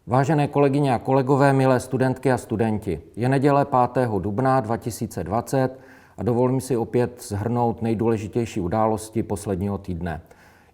Vážené kolegyně a kolegové, milé studentky a studenti, je neděle 5. dubna 2020 a dovolím si opět shrnout nejdůležitější události posledního týdne.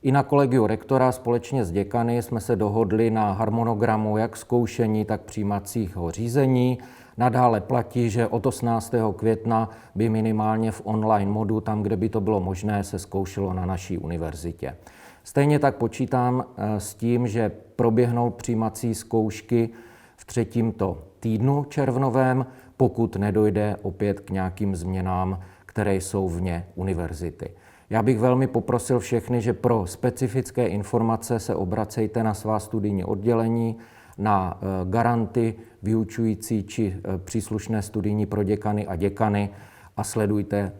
I na kolegiu rektora společně s děkany jsme se dohodli na harmonogramu jak zkoušení, tak přijímacího řízení. Nadále platí, že od 18. května by minimálně v online modu, tam, kde by to bylo možné, se zkoušelo na naší univerzitě. Stejně tak počítám s tím, že proběhnou přijímací zkoušky v třetímto týdnu červnovém, pokud nedojde opět k nějakým změnám, které jsou vně univerzity. Já bych velmi poprosil všechny, že pro specifické informace se obracejte na svá studijní oddělení, na garanty vyučující či příslušné studijní proděkany a děkany a sledujte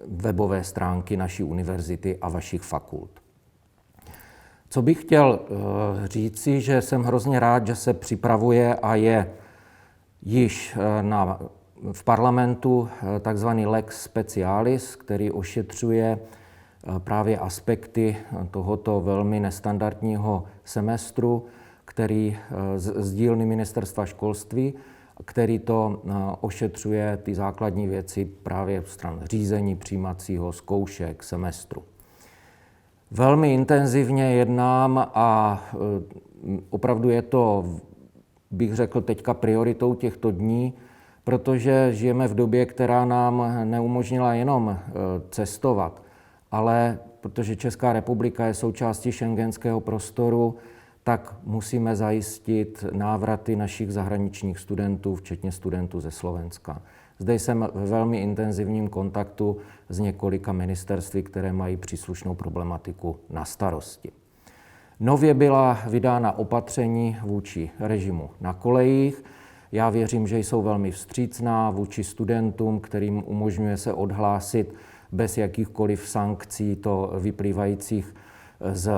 webové stránky naší univerzity a vašich fakult. Co bych chtěl říci, že jsem hrozně rád, že se připravuje a je již v parlamentu takzvaný lex specialis, který ošetřuje právě aspekty tohoto velmi nestandardního semestru, který z dílny Ministerstva školství, který to ošetřuje ty základní věci právě stran řízení, přijímacího, zkoušek, semestru. Velmi intenzivně jednám a opravdu je to, bych řekl, teďka prioritou těchto dní, protože žijeme v době, která nám neumožnila jenom cestovat, ale protože Česká republika je součástí schengenského prostoru, tak musíme zajistit návraty našich zahraničních studentů, včetně studentů ze Slovenska. Zde jsem ve velmi intenzivním kontaktu s několika ministerstvy, které mají příslušnou problematiku na starosti. Nově byla vydána opatření vůči režimu na kolejích. Já věřím, že jsou velmi vstřícná vůči studentům, kterým umožňuje se odhlásit bez jakýchkoliv sankcí to vyplývajících z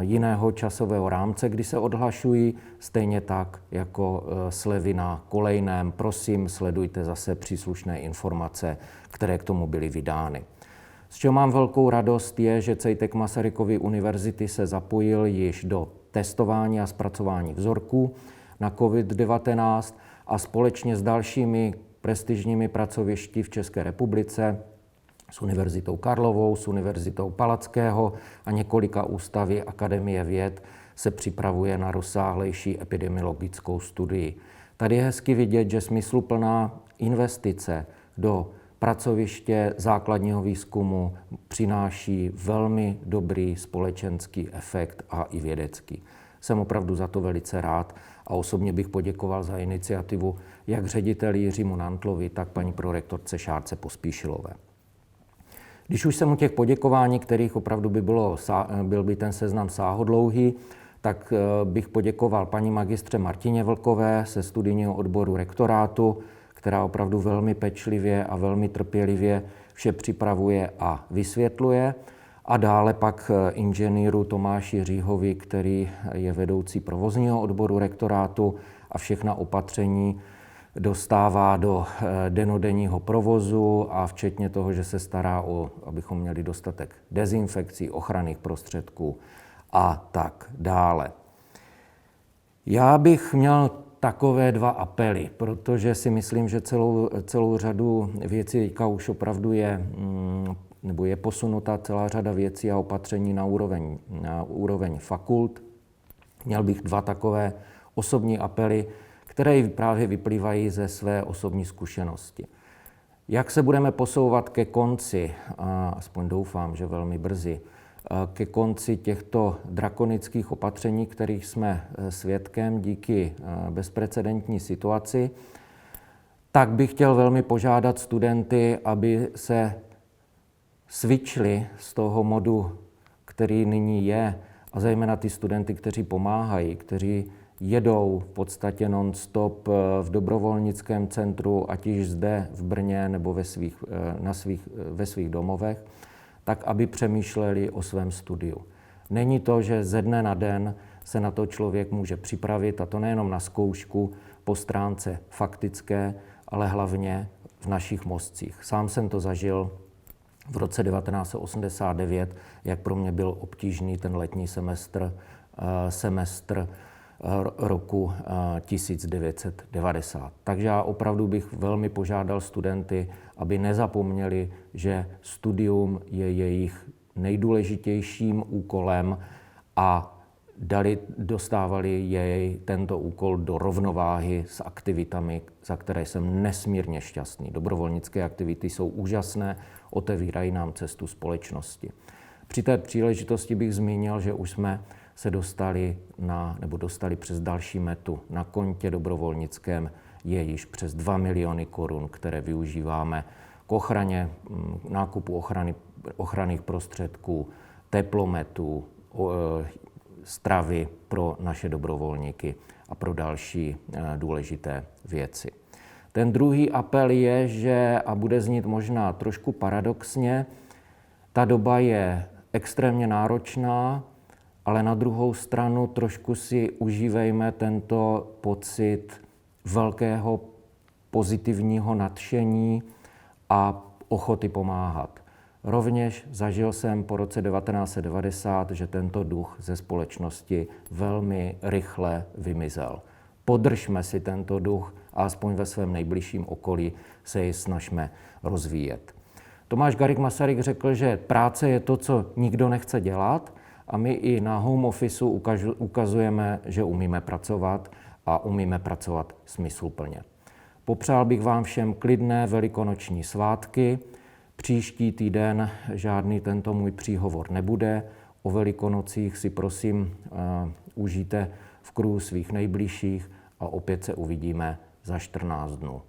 jiného časového rámce, kdy se odhlašují, stejně tak jako slevy na kolejném. Prosím, sledujte zase příslušné informace, které k tomu byly vydány. Z čeho mám velkou radost je, že CEJTEC Masarykovy univerzity se zapojil již do testování a zpracování vzorků na COVID-19 a společně s dalšími prestižními pracovišti v České republice, s Univerzitou Karlovou, s Univerzitou Palackého a několika ústavy Akademie věd se připravuje na rozsáhlejší epidemiologickou studii. Tady je hezky vidět, že smysluplná investice do pracoviště základního výzkumu přináší velmi dobrý společenský efekt a i vědecký. Jsem opravdu za to velice rád a osobně bych poděkoval za iniciativu jak řediteli Jiřímu Nantlovi, tak paní prorektorce Šárce Pospíšilové. Když už jsem u těch poděkování, kterých opravdu byl by ten seznam sáhodlouhý, tak bych poděkoval paní magistře Martině Vlkové ze studijního odboru rektorátu, která opravdu velmi pečlivě a velmi trpělivě vše připravuje a vysvětluje. A dále pak inženýru Tomáši Říhovi, který je vedoucí provozního odboru rektorátu a všechna opatření dostává do dennodenního provozu a včetně toho, že se stará o, abychom měli dostatek dezinfekcí, ochranných prostředků a tak dále. Já bych měl takové dva apely, protože si myslím, že celou řadu věcí teďka už opravdu je posunuta celá řada věcí a opatření na úroveň fakult. Měl bych dva takové osobní apely, které právě vyplývají ze své osobní zkušenosti. Jak se budeme posouvat ke konci, aspoň doufám, že velmi brzy, ke konci těchto drakonických opatření, kterých jsme svědkem díky bezprecedentní situaci, tak bych chtěl velmi požádat studenty, aby se switchli z toho modu, který nyní je, a zejména ty studenty, kteří pomáhají, kteří jedou v podstatě non-stop v dobrovolnickém centru, ať již zde v Brně nebo ve svých domovech, tak aby přemýšleli o svém studiu. Není to, že ze dne na den se na to člověk může připravit, a to nejenom na zkoušku po stránce faktické, ale hlavně v našich mozcích. Sám jsem to zažil v roce 1989, jak pro mě byl obtížný ten letní semestr roku 1990. Takže já opravdu bych velmi požádal studenty, aby nezapomněli, že studium je jejich nejdůležitějším úkolem a dostávali jej tento úkol do rovnováhy s aktivitami, za které jsem nesmírně šťastný. Dobrovolnické aktivity jsou úžasné, otevírají nám cestu společnosti. Při té příležitosti bych zmínil, že už jsme se dostali přes další metu. Na kontě dobrovolnickém je již přes 2 miliony korun, které využíváme k ochraně, nákupu ochranných prostředků, teplometů, stravy pro naše dobrovolníky a pro další důležité věci. Ten druhý apel je, že, a bude znít možná trošku paradoxně, ta doba je extrémně náročná, ale na druhou stranu trošku si užívejme tento pocit velkého pozitivního nadšení a ochoty pomáhat. Rovněž zažil jsem po roce 1990, že tento duch ze společnosti velmi rychle vymizel. Podržme si tento duch a aspoň ve svém nejbližším okolí se ji snažme rozvíjet. Tomáš Garrigue Masaryk řekl, že práce je to, co nikdo nechce dělat, a my i na home officeu ukazujeme, že umíme pracovat a umíme pracovat smysluplně. Popřál bych vám všem klidné velikonoční svátky. Příští týden žádný tento můj příhovor nebude. O Velikonocích si prosím užijte v kruhu svých nejbližších a opět se uvidíme za 14 dnů.